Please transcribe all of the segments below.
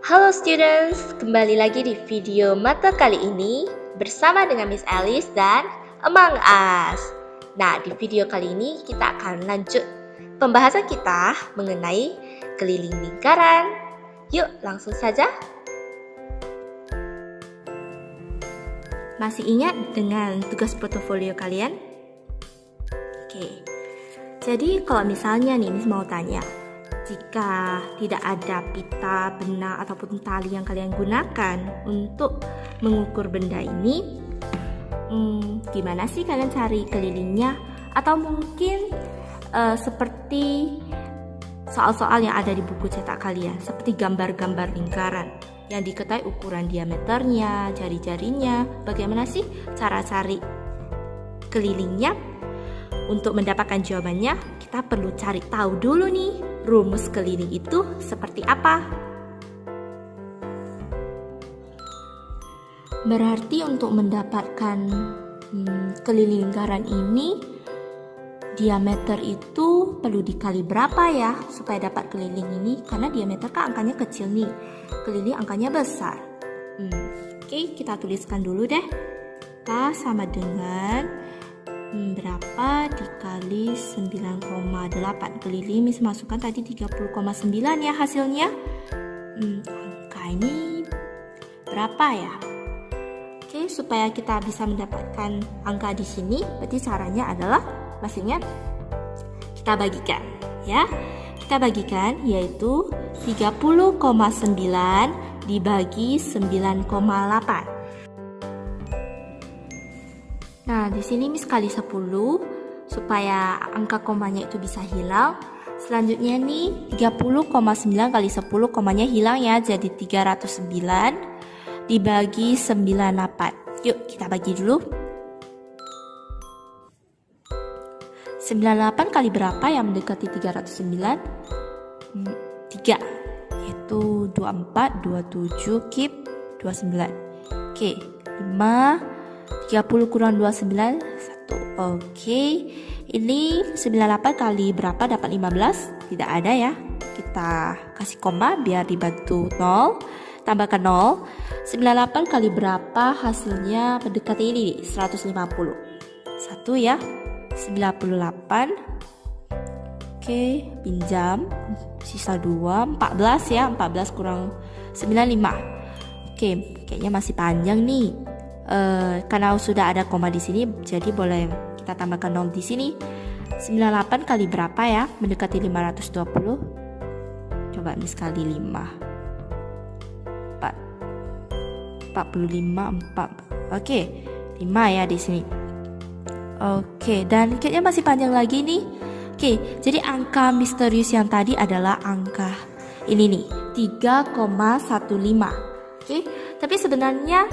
Halo students, kembali lagi di video mata kali ini bersama dengan Miss Alice dan Among Us. Nah, di video kali ini kita akan lanjut pembahasan kita mengenai keliling lingkaran. Yuk, langsung saja. Masih ingat dengan tugas portofolio kalian? Oke. Jadi kalau misalnya nih Miss mau tanya, jika tidak ada pita, benang, ataupun tali yang kalian gunakan untuk mengukur benda ini, gimana sih kalian cari kelilingnya? Atau mungkin seperti soal-soal yang ada di buku cetak kalian, seperti gambar-gambar lingkaran yang diketahui ukuran diameternya, jari-jarinya. Bagaimana sih cara cari kelilingnya? Untuk mendapatkan jawabannya, kita perlu cari tahu dulu nih, rumus keliling itu seperti apa. Berarti untuk mendapatkan keliling lingkaran ini, diameter itu perlu dikali berapa ya supaya dapat keliling ini? Karena diameter kan angkanya kecil nih, keliling angkanya besar. Oke, kita tuliskan dulu deh. K sama dengan berapa dikali 9,8. Keliling Miss masukkan tadi 30,9 ya hasilnya. Angka ini berapa ya? Oke, supaya kita bisa mendapatkan angka di sini, berarti caranya adalah masih ingat? Kita bagikan ya. Kita bagikan yaitu 30,9 dibagi 9,8. Nah, di sini Miss kali 10 supaya angka komanya itu bisa hilang. Selanjutnya nih 30,9 kali 10 komanya hilang ya, jadi 309 dibagi 98. Yuk kita bagi dulu. 98 kali berapa yang mendekati 309? 3, yaitu 24, 27, keep 29. Oke, 5, 30 kurang 29, 1. Oke, ini 98 kali berapa dapat 15? Tidak ada ya. Kita kasih koma biar dibantu 0. Tambahkan 0. 98 kali berapa hasilnya mendekati ini? 150. 1 ya. 98. Oke, pinjam. Sisa 2, 14 ya. 14 kurang 95. Oke, kayaknya masih panjang nih. Karena sudah ada koma di sini, jadi boleh kita tambahkan 0 di sini. 98 kali berapa ya? Mendekati 520. Coba Miss kali 5. 45, 4. Oke, 5 ya di sini. Oke, dan kayaknya masih panjang lagi nih. Oke, jadi angka misterius yang tadi adalah angka ini nih, 3,15. Oke, tapi sebenarnya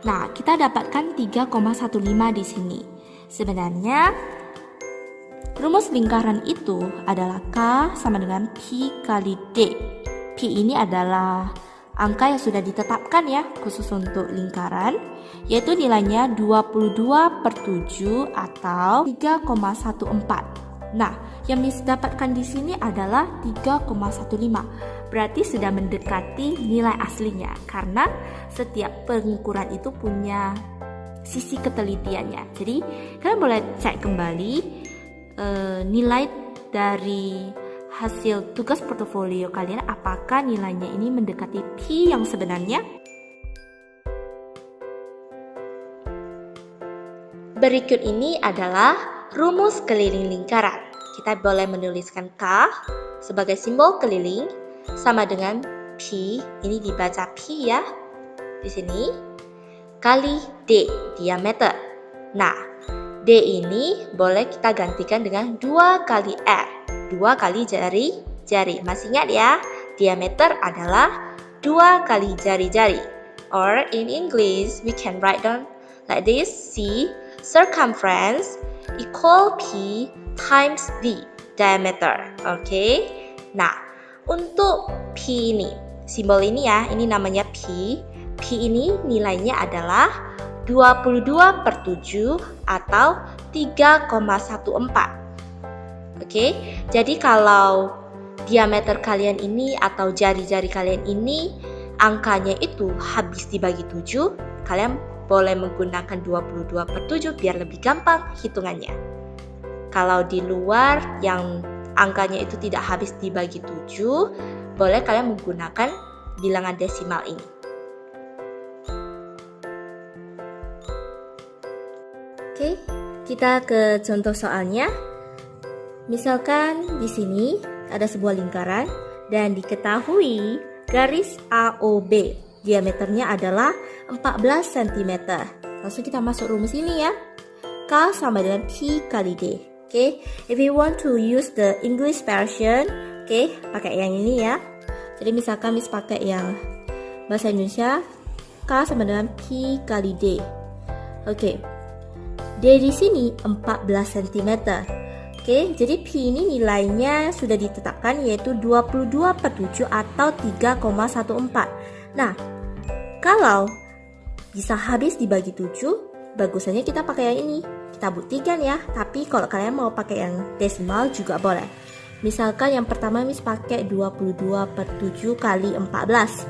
nah, kita dapatkan 3,15 di sini. Sebenarnya rumus lingkaran itu adalah K sama dengan Pi kali D. Pi ini adalah angka yang sudah ditetapkan ya khusus untuk lingkaran, yaitu nilainya 22/7 atau 3,14. Nah, yang Miss dapatkan di sini adalah 3,15. Berarti sudah mendekati nilai aslinya karena setiap pengukuran itu punya sisi ketelitiannya. Jadi, kalian boleh cek kembali nilai dari hasil tugas portofolio kalian, apakah nilainya ini mendekati Pi yang sebenarnya. Berikut ini adalah rumus keliling lingkaran. Kita boleh menuliskan K sebagai simbol keliling sama dengan Pi, ini dibaca Pi ya di sini, kali D, diameter. Nah, D ini boleh kita gantikan dengan 2 kali R, 2 kali jari-jari. Masih ingat ya, diameter adalah 2 kali jari-jari. Or in English, we can write down like this, C, circumference equal P times D, diameter. Oke. Nah, untuk P ini, simbol ini ya, ini namanya P. P ini nilainya adalah 22/7 atau 3,14. Oke, jadi kalau diameter kalian ini atau jari-jari kalian ini angkanya itu habis dibagi 7, kalian boleh menggunakan 22/7 biar lebih gampang hitungannya. Kalau di luar yang angkanya itu tidak habis dibagi 7, boleh kalian menggunakan bilangan desimal ini. Oke, kita ke contoh soalnya. Misalkan di sini ada sebuah lingkaran dan diketahui garis AOB diameternya adalah 14 cm. Langsung kita masuk rumus ini ya. K sama dengan P kali D. Oke, if you want to use the English version, pakai yang ini ya. Jadi misalkan Miss pakai yang bahasa Indonesia, K sama dengan P kali D. Oke, D di sini 14 cm. Oke, jadi P ini nilainya sudah ditetapkan yaitu 22/7 atau 3,14. Nah, kalau bisa habis dibagi 7, bagusannya kita pakai yang ini. Kita buktikan ya, tapi kalau kalian mau pakai yang desimal juga boleh. Misalkan yang pertama Miss pakai 22/7 kali 14.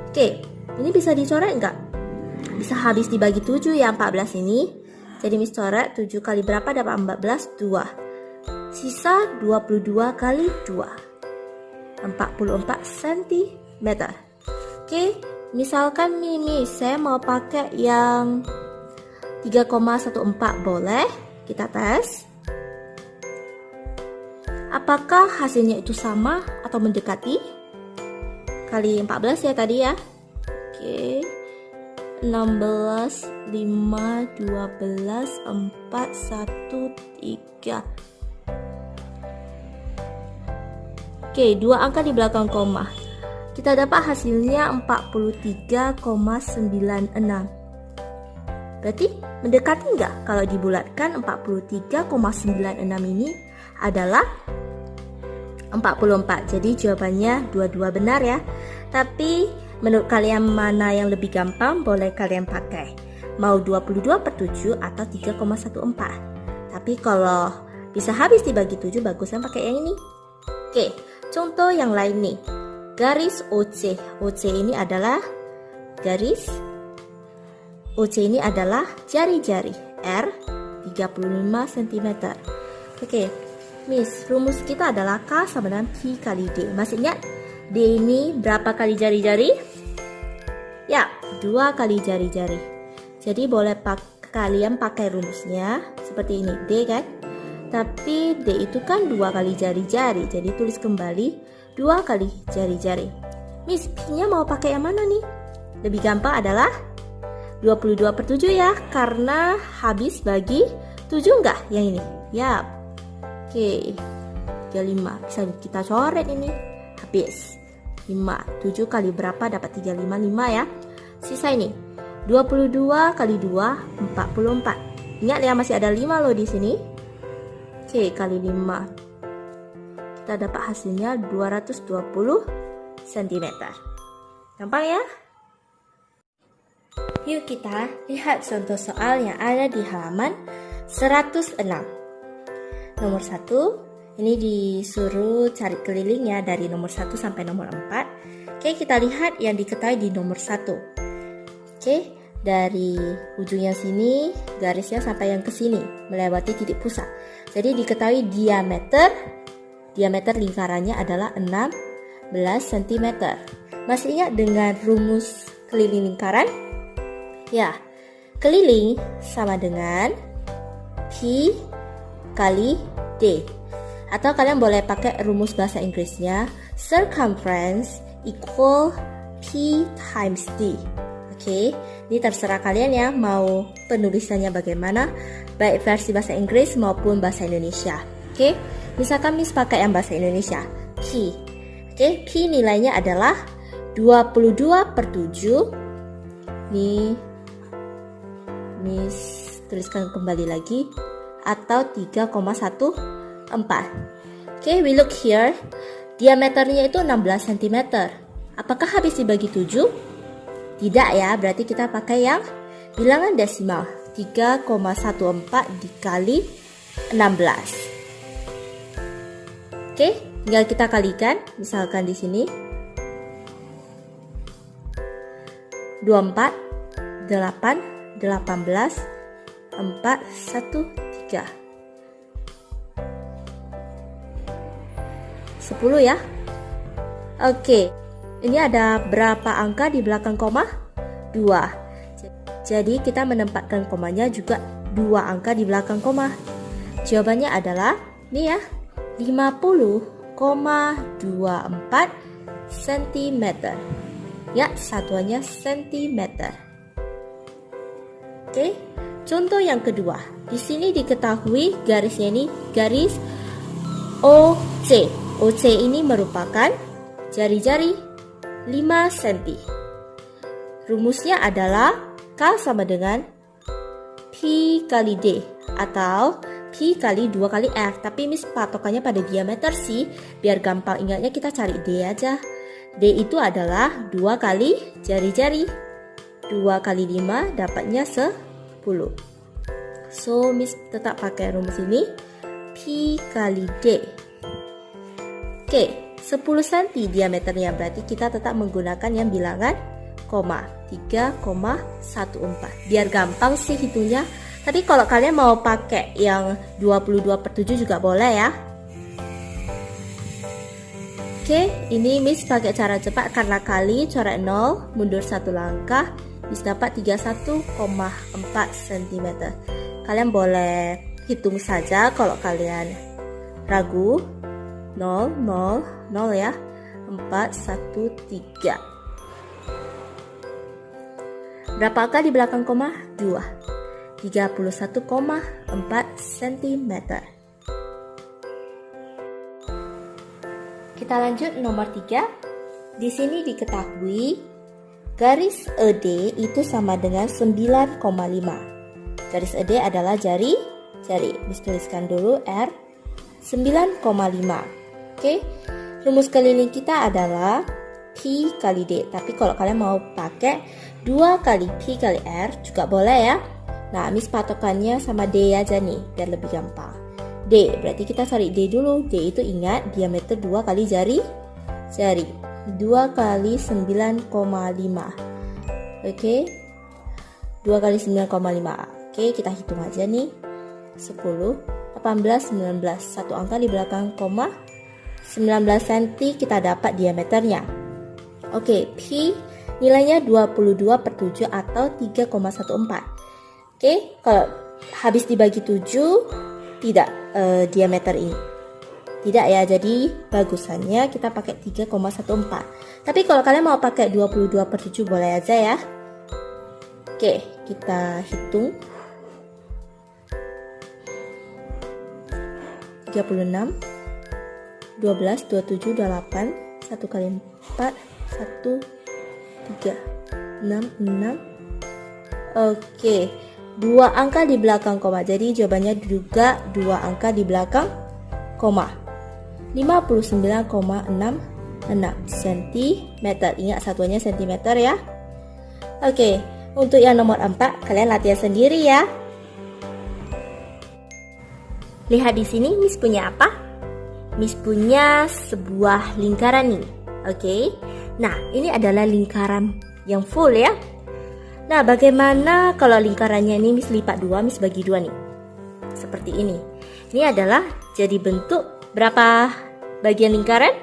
Oke, ini bisa dicoret nggak? Bisa habis dibagi 7 ya 14 ini. Jadi Miss coret 7 kali berapa dapat 14? 2. Sisa 22 kali 2, 44 cm. Oke, misalkan ini saya mau pakai yang 3,14 boleh. Kita tes. Apakah hasilnya itu sama atau mendekati? Kali 14 ya tadi ya. Oke. 16, 5, 12, 4, 1, 3. Oke, dua angka di belakang koma. Kita dapat hasilnya 43,96. Berarti mendekati nggak kalau dibulatkan 43,96 ini adalah 44. Jadi jawabannya dua-dua benar ya. Tapi menurut kalian mana yang lebih gampang boleh kalian pakai. Mau 22/7 atau 3,14. Tapi kalau bisa habis dibagi 7 bagusan pakai yang ini. Oke. Contoh yang lain nih, garis OC. OC ini adalah garis OC ini adalah jari-jari R 35 cm. Oke, Miss, rumus kita adalah K sama dengan P kali D. Masih ingat D ini berapa kali jari-jari? Ya, 2 kali jari-jari. Jadi boleh kalian pakai rumusnya seperti ini, D kan? Tapi D itu kan 2 kali jari-jari. Jadi tulis kembali 2 kali jari-jari. Miss, P-nya mau pakai yang mana nih? Lebih gampang adalah 22/7 ya. Karena habis bagi 7 enggak yang ini? Yap. Oke. 35. Bisa kita coret ini. Habis. 5. 7 kali berapa dapat 35? 5 ya. Sisa ini. 22 kali 2, 44. Ingat ya masih ada 5 loh di sini. Oke, kali 5. Kita dapat hasilnya 220 cm. Gampang ya? Yuk kita lihat contoh soal yang ada di halaman 106. Nomor 1, ini disuruh cari kelilingnya dari nomor 1 sampai nomor 4. Oke, kita lihat yang diketahui di nomor 1. Oke, dari ujungnya sini garisnya sampai yang ke sini melewati titik pusat. Jadi diketahui diameter lingkarannya adalah 16 cm. Masih ingat dengan rumus keliling lingkaran? Ya, keliling sama dengan P kali D. Atau kalian boleh pakai rumus bahasa Inggrisnya, circumference equal P times D. Oke, ini terserah kalian ya mau penulisannya bagaimana, baik versi bahasa Inggris maupun bahasa Indonesia. Oke, misalkan Miss pakai yang bahasa Indonesia, P. Oke, P nilainya adalah 22/7. Nih, Miss tuliskan kembali lagi, atau 3,14. Oke, we look here. Diameternya itu 16 cm. Apakah habis dibagi 7? Tidak ya, berarti kita pakai yang bilangan desimal. 3,14 dikali 16. Oke, tinggal kita kalikan. Misalkan di sini 24, 8, 18, 4, 1, 3. 10 ya. Oke, ini ada berapa angka di belakang koma? 2. Jadi kita menempatkan komanya juga 2 angka di belakang koma. Jawabannya adalah ini ya, 50,24 cm. Ya, satuannya cm. Oke, contoh yang kedua. Di sini diketahui garisnya ini garis OC. OC ini merupakan jari-jari 5 cm. Rumusnya adalah K sama dengan Pi kali D atau Pi kali 2 kali R. Tapi Miss patokannya pada diameter sih. Biar gampang ingatnya kita cari D aja. D itu adalah 2 kali jari-jari. 2 kali 5 dapatnya 10. So Miss tetap pakai rumus ini. Pi kali D. Oke, 10 cm diameternya. Berarti kita tetap menggunakan yang bilangan koma 3,14. Biar gampang sih hitungnya. Tapi kalau kalian mau pakai yang 22/7 juga boleh ya. Oke, ini Miss pakai cara cepat karena kali coret 0, mundur 1 langkah, Miss dapat 31,4 cm. Kalian boleh hitung saja kalau kalian ragu. 0, 0, 0 ya. 4, 1, 3. Berapa angka di belakang koma? 2. 31,4 cm. Kita lanjut nomor 3. Di sini diketahui garis ED itu sama dengan 9,5. Garis ED adalah jari. Miss tuliskan dulu R 9,5. Oke. Rumus keliling kita adalah Pi kali D. Tapi kalau kalian mau pakai 2 kali Pi kali R juga boleh ya. Nah, Miss patokannya sama D aja nih, biar lebih gampang. D, berarti kita cari D dulu. D itu ingat diameter 2 kali jari. 2 kali 9,5. Oke. 2 kali 9,5. Oke, kita hitung aja nih. 10, 18, 19. Satu angka di belakang koma. 19 cm kita dapat diameternya. Oke, Pi nilainya 22/7 atau 3,14. Oke, kalau habis dibagi 7 tidak diameter ini. Tidak ya, jadi bagusannya kita pakai 3,14. Tapi kalau kalian mau pakai 22/7 boleh aja ya. Oke, kita hitung. 36, 12, 27, 28, 1 kali 4, 1, 3, 6. Oke, 2 angka di belakang koma. Jadi jawabannya juga 2 angka di belakang koma. 59,66 cm. Ingat satuannya cm ya. Oke, untuk yang nomor 4 kalian latihan sendiri ya. Lihat di sini Miss punya apa? Miss punya sebuah lingkaran nih. Oke. Nah, ini adalah lingkaran yang full ya. Nah, bagaimana kalau lingkarannya ini Miss lipat 2, Miss bagi 2 nih. Seperti ini. Ini adalah jadi bentuk berapa bagian lingkaran?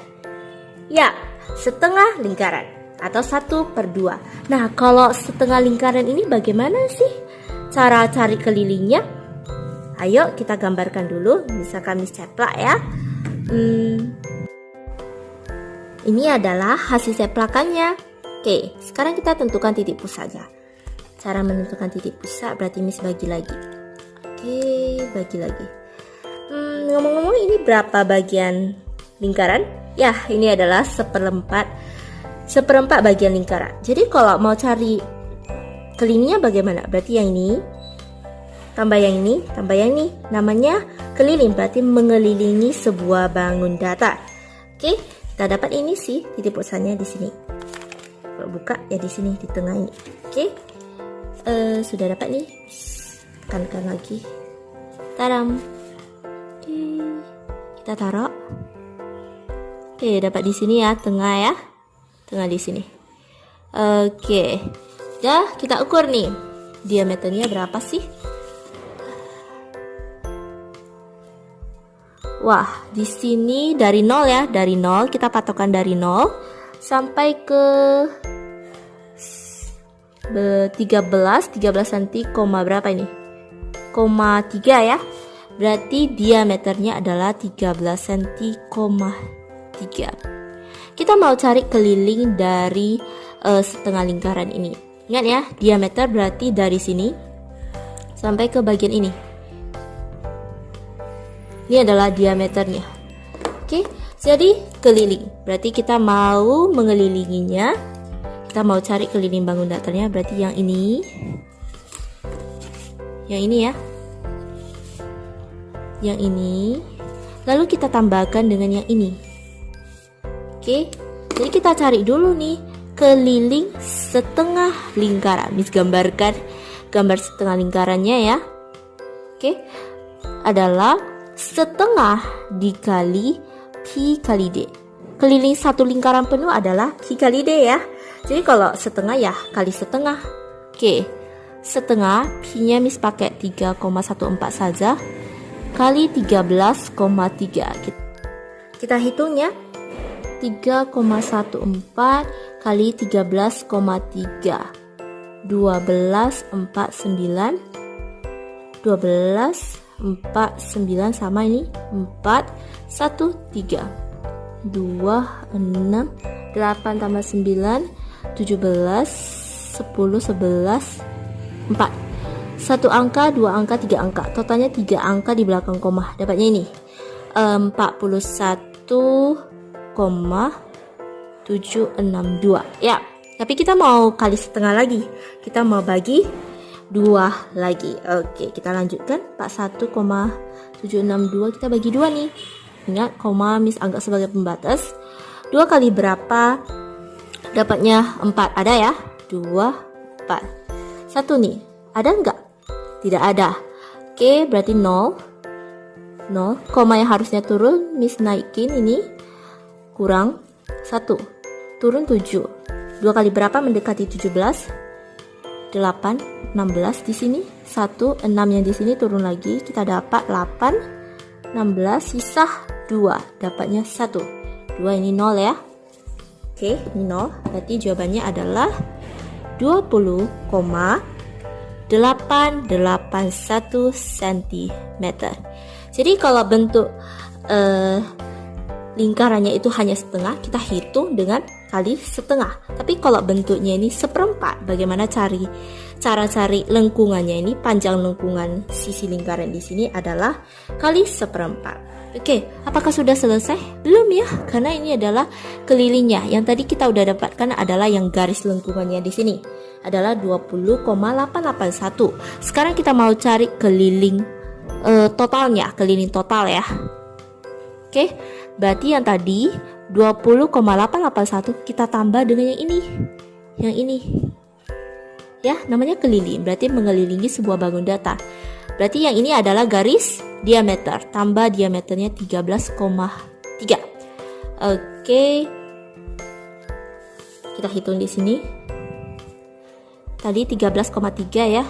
Ya, setengah lingkaran atau 1/2. Nah, kalau setengah lingkaran ini bagaimana sih cara cari kelilingnya? Ayo kita gambarkan dulu. Misalkan Miss ceplak ya. Ini adalah hasil ceplakannya. Oke, sekarang kita tentukan titik pusatnya. Cara menentukan titik pusat berarti Miss bagi lagi. Oke, bagi lagi. Ngomong-ngomong ini berapa bagian lingkaran? Ya, ini adalah seperempat bagian lingkaran. Jadi kalau mau cari kelilingnya bagaimana? Berarti yang ini tambah yang ini, tambah yang ini. Namanya keliling, berarti mengelilingi sebuah bangun datar. Oke, kita dapat ini sih titik pusatnya di sini. Kalau buka ya di sini di tengah ini. Oke, sudah dapat nih. Tekankan lagi. Taram. Oke, kita taruh. Oke, dapat di sini ya, tengah ya. Tengah di sini. Oke. Dah, kita ukur nih. Diameternya berapa sih? Wah, di sini dari 0 ya, dari 0 kita patokan dari 0 sampai ke 13 cm, berapa ini? 3 ya. Berarti diameternya adalah 13 cm, 3. Kita mau cari keliling dari setengah lingkaran ini. Ingat ya, diameter berarti dari sini sampai ke bagian ini. Ini adalah diameternya. Oke, jadi keliling. Berarti kita mau mengelilinginya. Kita mau cari keliling bangun datarnya, berarti yang ini. Yang ini ya. Yang ini. Lalu kita tambahkan dengan yang ini. Oke, jadi kita cari dulu nih keliling setengah lingkaran. Miss gambarkan gambar setengah lingkarannya ya. Oke, adalah setengah dikali pi kali d. Keliling satu lingkaran penuh adalah pi kali d ya. Jadi kalau setengah ya kali setengah. Oke, setengah pi-nya Miss pakai 3,14 saja kali 13,3. Kita hitung ya. 3,14 kali 13,3. 12,49. 12,49 sama ini 413. 2, 6, 8 tambah 9, 17, 10, 11, 4. Satu angka, dua angka, tiga angka. Totalnya 3 angka di belakang koma. Dapatnya ini 41,762 ya. Tapi kita mau kali setengah lagi. Kita mau bagi 2 lagi. Oke, kita lanjutkan. 41,762 kita bagi 2 nih. Ingat, koma Miss anggap sebagai pembatas. 2 kali berapa? Dapatnya 4. Ada ya? 2, 4. 1 nih. Ada enggak? Tidak ada. Oke, berarti 0. 0. Koma yang harusnya turun Miss naikin ini. Kurang 1. Turun 7. 2 kali berapa mendekati 17? 8, 16 di sini. 1, 6 yang di sini turun lagi. Kita dapat 8, 16, sisa 2. Dapatnya 1. 2 ini 0 ya. Oke, ini 0. Berarti jawabannya adalah 20,881 cm. Jadi kalau bentuk lingkarannya itu hanya setengah, kita hitung dengan kali setengah. Tapi kalau bentuknya ini seperempat, bagaimana cara cari lengkungannya ini? Panjang lengkungan sisi lingkaran di sini adalah kali seperempat. Oke, apakah sudah selesai? Belum ya, karena ini adalah kelilingnya. Yang tadi kita udah dapatkan adalah yang garis lengkungannya di sini adalah 20,881. Sekarang kita mau cari keliling totalnya, keliling total ya. Oke, berarti yang tadi 20,881 kita tambah dengan yang ini. Yang ini. Ya, namanya keliling. Berarti mengelilingi sebuah bangun datar. Berarti yang ini adalah garis diameter. Tambah diameternya 13,3. Oke. Kita hitung di sini. Tadi 13,3 ya.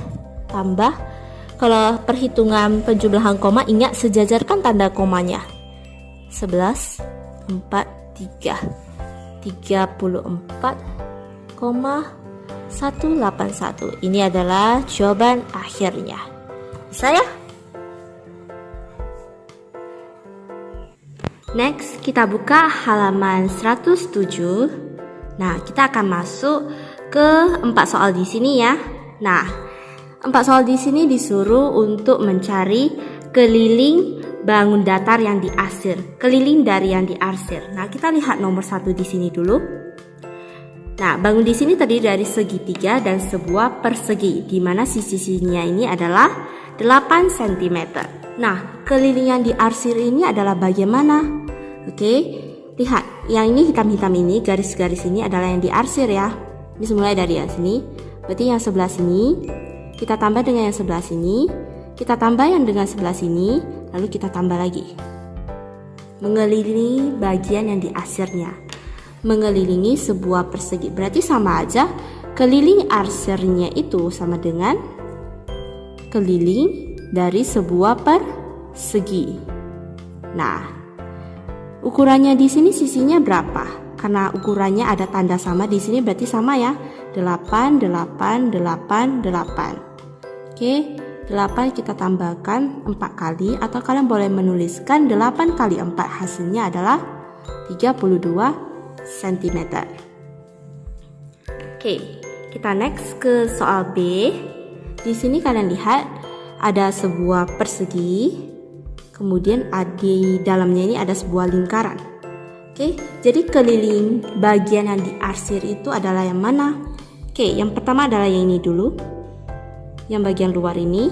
Tambah. Kalau perhitungan penjumlahan koma, ingat sejajarkan tanda komanya. 11, 4, 3, 34,181. Ini adalah jawaban akhirnya. Bisa ya? Next, kita buka halaman 107. Nah, kita akan masuk ke 4 soal di sini ya. Nah, 4 soal di sini disuruh untuk mencari keliling bangun datar yang diarsir, keliling dari yang diarsir. Nah, kita lihat nomor 1 di sini dulu. Nah, bangun di sini terdiri dari segitiga dan sebuah persegi, di mana sisi-sisinya ini adalah 8 cm. Nah, keliling yang diarsir ini adalah bagaimana? Oke, lihat, yang ini hitam-hitam ini, garis-garis ini adalah yang diarsir ya. Ini mulai dari yang sini, berarti yang sebelah sini, kita tambah dengan yang sebelah sini, kita tambah yang dengan sebelah sini, lalu kita tambah lagi. mengelilingi bagian yang diarsirnya. Mengelilingi sebuah persegi berarti sama aja, keliling arsirnya itu sama dengan keliling dari sebuah persegi. Nah, ukurannya di sini sisinya berapa? Karena ukurannya ada tanda sama di sini berarti sama ya. 8, 8, 8, 8. Oke, 8 kita tambahkan 4 kali atau kalian boleh menuliskan 8 kali 4 hasilnya adalah 32 cm. Oke, kita next ke soal B. Di sini kalian lihat ada sebuah persegi, kemudian di dalamnya ini ada sebuah lingkaran. Oke, jadi keliling bagian yang diarsir itu adalah yang mana? Oke, yang pertama adalah yang ini dulu. Yang bagian luar ini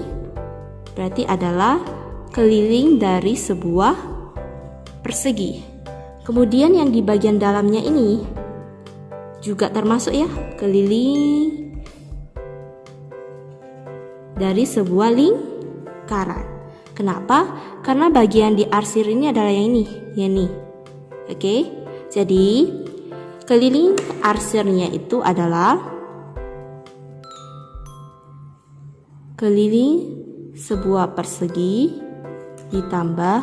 berarti adalah keliling dari sebuah persegi. Kemudian yang di bagian dalamnya ini juga termasuk ya, keliling dari sebuah lingkaran. Kenapa? Karena bagian diarsir ini adalah yang ini. Oke, jadi keliling arsirnya itu adalah keliling sebuah persegi ditambah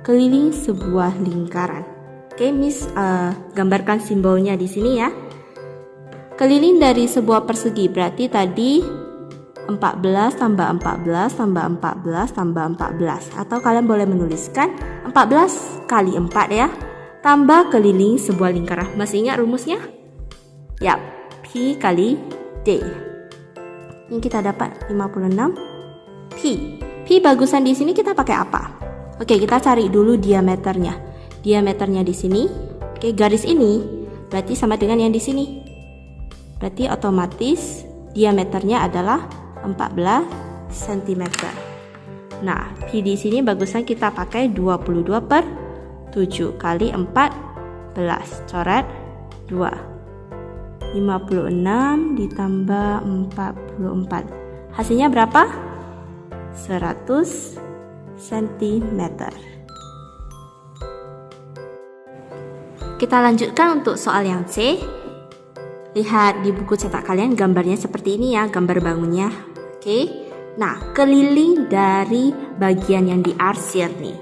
keliling sebuah lingkaran. Oke, Miss gambarkan simbolnya di sini ya. Keliling dari sebuah persegi berarti tadi 14 tambah 14 tambah 14 tambah 14, atau kalian boleh menuliskan 14 kali 4 ya, tambah keliling sebuah lingkaran. Masih ingat rumusnya? Ya, Pi kali D. Ini kita dapat 56 Pi. Pi bagusan di sini kita pakai apa? Oke, kita cari dulu diameternya. Diameternya di sini. Oke, garis ini berarti sama dengan yang di sini. Berarti otomatis diameternya adalah 14 cm. Nah, Pi di sini bagusan kita pakai 22/7 kali 14. Coret 2. 56 ditambah 44. Hasilnya berapa? 100 cm. Kita lanjutkan untuk soal yang C. Lihat di buku cetak kalian gambarnya seperti ini ya, gambar bangunnya. Oke. Nah, keliling dari bagian yang diarsir nih.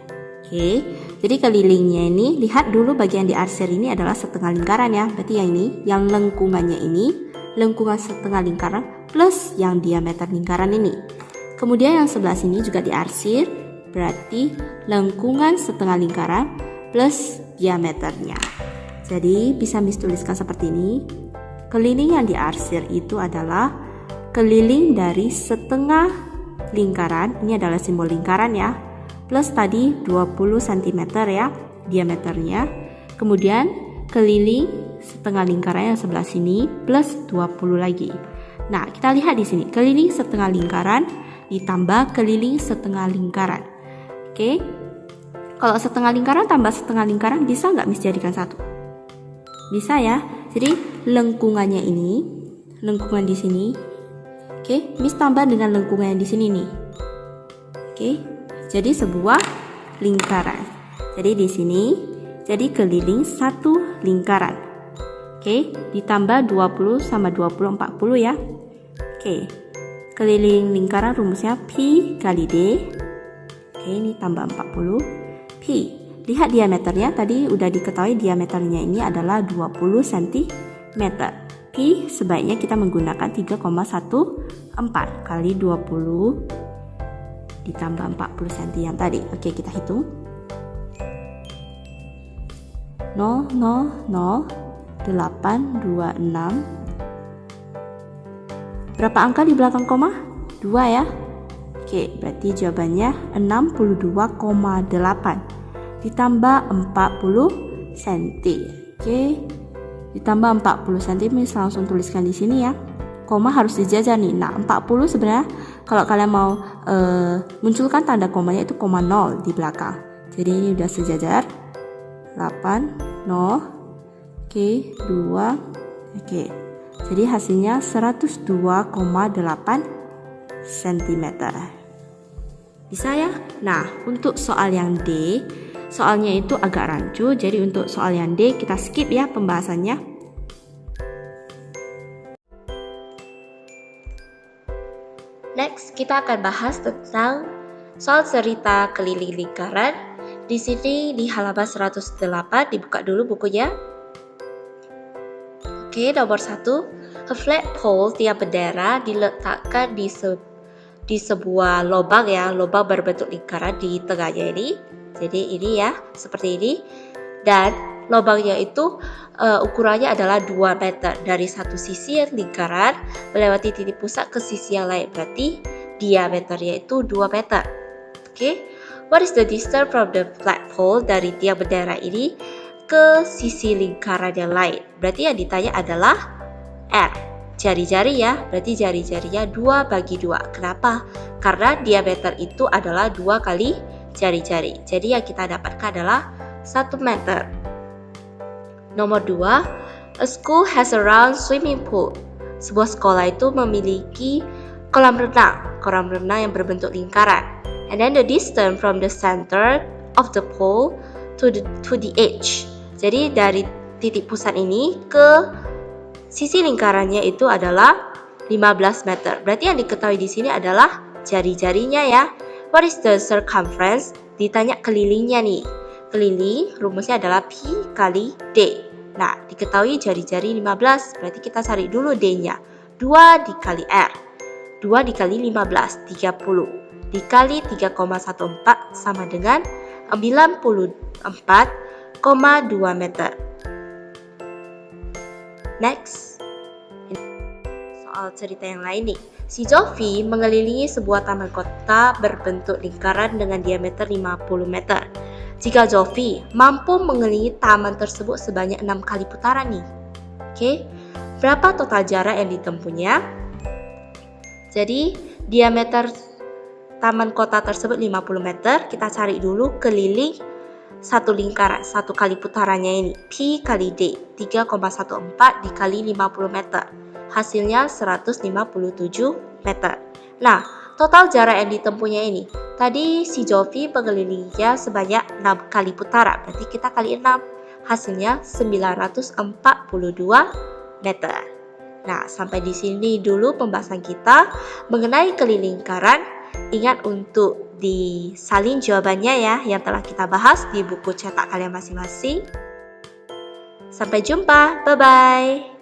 Oke. Jadi kelilingnya ini, lihat dulu bagian diarsir ini adalah setengah lingkaran ya. Berarti yang ini, yang lengkungannya ini, lengkungan setengah lingkaran plus yang diameter lingkaran ini. Kemudian yang sebelah sini juga diarsir, berarti lengkungan setengah lingkaran plus diameternya. Jadi bisa Miss tuliskan seperti ini. Keliling yang diarsir itu adalah keliling dari setengah lingkaran, ini adalah simbol lingkaran ya, plus tadi 20 cm ya diameternya. Kemudian keliling setengah lingkaran yang sebelah sini plus 20 lagi. Nah, kita lihat di sini, keliling setengah lingkaran ditambah keliling setengah lingkaran. Oke. Kalau setengah lingkaran tambah setengah lingkaran bisa nggak Miss jadikan satu? Bisa ya. Jadi lengkungannya ini, lengkungan di sini. Oke, Miss tambah dengan lengkungan yang di sini nih. Oke. Jadi sebuah lingkaran. Jadi di sini jadi keliling satu lingkaran. Oke, ditambah 20 sama 20 40 ya. Oke. Keliling lingkaran rumusnya Pi kali D. Oke, ini tambah 40 Pi. Lihat diameternya, tadi udah diketahui diameternya ini adalah 20 cm. Pi sebaiknya kita menggunakan 3,14 kali 20 ditambah 40 cm yang tadi. Oke, kita hitung. 0, 0, 0, 8, 2, 6. Berapa angka di belakang koma? 2 ya. Oke, berarti jawabannya 62,8 ditambah 40 cm. Oke. Ditambah 40 cm, langsung tuliskan di sini ya. Koma harus dijajar nih. Nah, 40 sebenarnya kalau kalian mau munculkan tanda komanya itu koma 0 di belakang. Jadi ini udah sejajar. 8 0. Oke, 2. Oke. Jadi hasilnya 102,8 cm. Bisa ya? Nah, untuk soal yang D, soalnya itu agak rancu, jadi untuk soal yang D kita skip ya pembahasannya. Next, kita akan bahas tentang soal cerita keliling lingkaran. Di sini di halaman 108, dibuka dulu bukunya. Oke, nomor 1. A flagpole tiang bendera diletakkan di sebuah lubang ya, lubang berbentuk lingkaran di tengahnya ini. Jadi ini ya, seperti ini. Dan lubangnya itu ukurannya adalah 2 meter dari satu sisi lingkaran melewati titik pusat ke sisi yang lain. Berarti diameternya itu 2 meter. Oke, what is the distance from the flagpole dari tiang bendera ini ke sisi lingkaran yang lain? Berarti yang ditanya adalah R, jari-jari ya, berarti jari-jarinya 2 bagi 2. Kenapa? Karena diameter itu adalah 2 kali jari-jari. Jadi yang kita dapatkan adalah 1 meter. Nomor 2, a school has a round swimming pool. Sebuah sekolah itu memiliki kolam renang yang berbentuk lingkaran. And then the distance from the center of the pool to the edge. Jadi dari titik pusat ini ke sisi lingkarannya itu adalah 15 meter. Berarti yang diketahui di sini adalah jari-jarinya ya. What is the circumference? Ditanya kelilingnya nih. Keliling rumusnya adalah P kali D. Nah, diketahui jari-jari 15. Berarti kita cari dulu D-nya. 2 dikali R. 2 dikali 15, 30. Dikali 3,14 sama dengan 94,2 meter. Next, soal cerita yang lain nih. Si Jovi mengelilingi sebuah taman kota berbentuk lingkaran dengan diameter 50 meter. Jika Jovi mampu mengelilingi taman tersebut sebanyak 6 kali putaran nih. Oke, berapa total jarak yang ditempuhnya? Jadi, diameter taman kota tersebut 50 meter. Kita cari dulu keliling satu lingkaran, 1 kali putarannya ini. P kali D, 3,14 dikali 50 meter. Hasilnya 157 meter. Nah, total jarak yang ditempuhnya ini. Tadi si Jovi mengelilinginya sebanyak 6 kali putaran. Berarti kita kali 6. Hasilnya 942 meter. Nah, sampai di sini dulu pembahasan kita mengenai keliling lingkaran. Ingat untuk disalin jawabannya ya yang telah kita bahas di buku cetak kalian masing-masing. Sampai jumpa, bye-bye.